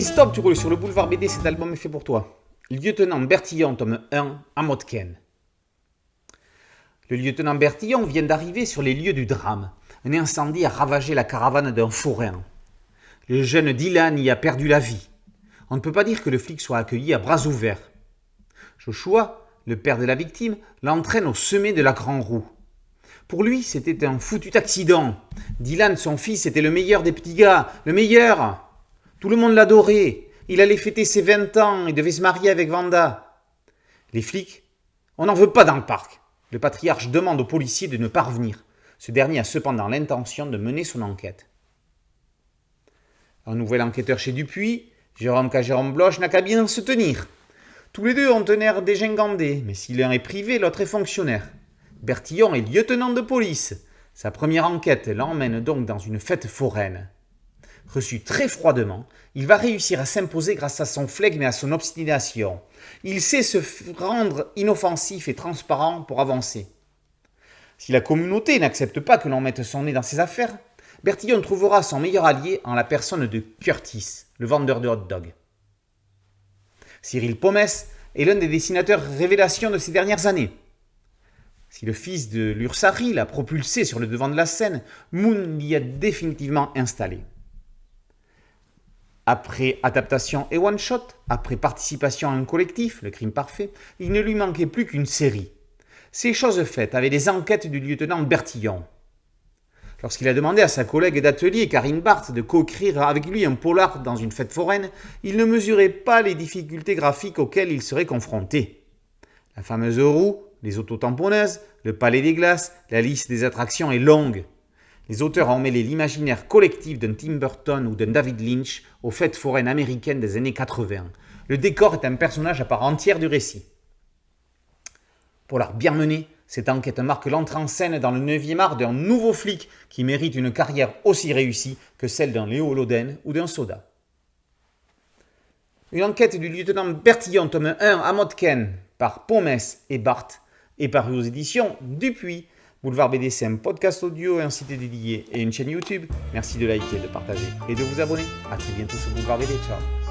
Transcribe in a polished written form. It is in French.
Stop, tu roules sur le boulevard BD, cet album est fait pour toi. Lieutenant Bertillon, tome 1, Amotken. Le lieutenant Bertillon vient d'arriver sur les lieux du drame. Un incendie a ravagé la caravane d'un forain. Le jeune Dylan y a perdu la vie. On ne peut pas dire que le flic soit accueilli à bras ouverts. Joshua, le père de la victime, l'entraîne au sommet de la Grande Roue. Pour lui, c'était un foutu accident. Dylan, son fils, était le meilleur des petits gars, le meilleur. Tout le monde l'adorait. Il allait fêter ses 20 ans et devait se marier avec Vanda. Les flics, on n'en veut pas dans le parc. Le patriarche demande au policier de ne pas revenir. Ce dernier a cependant l'intention de mener son enquête. Un nouvel enquêteur chez Dupuis, Jérôme Bloch, n'a qu'à bien se tenir. Tous les deux ont un air dégingandé, mais si l'un est privé, l'autre est fonctionnaire. Bertillon est lieutenant de police. Sa première enquête l'emmène donc dans une fête foraine. Reçu très froidement, il va réussir à s'imposer grâce à son flegme et à son obstination. Il sait se rendre inoffensif et transparent pour avancer. Si la communauté n'accepte pas que l'on mette son nez dans ses affaires, Bertillon trouvera son meilleur allié en la personne de Curtis, le vendeur de hot-dog. Cyril Pomès est l'un des dessinateurs révélations de ces dernières années. Si le fils de l'Ursari l'a propulsé sur le devant de la scène, Moon l'y a définitivement installé. Après adaptation et one-shot, après participation à un collectif, le crime parfait, il ne lui manquait plus qu'une série. C'est chose faite avec les enquêtes du lieutenant Bertillon. Lorsqu'il a demandé à sa collègue d'atelier, Karine Barthes, de coécrire avec lui un polar dans une fête foraine, il ne mesurait pas les difficultés graphiques auxquelles il serait confronté. La fameuse roue, les autotamponneuses, le palais des glaces, la liste des attractions est longue. Les auteurs ont mêlé l'imaginaire collectif d'un Tim Burton ou d'un David Lynch aux fêtes foraines américaines des années 80. Le décor est un personnage à part entière du récit. Polar bien mené, cette enquête marque l'entrée en scène dans le 9e art d'un nouveau flic qui mérite une carrière aussi réussie que celle d'un Léo Loden ou d'un Soda. Une enquête du lieutenant Bertillon, tome 1, Amotken, par Pomès et Barthes, est parue aux éditions Dupuis. Boulevard BD, c'est un podcast audio, un site dédié et une chaîne YouTube. Merci de liker, de partager et de vous abonner. A très bientôt sur Boulevard BD. Ciao.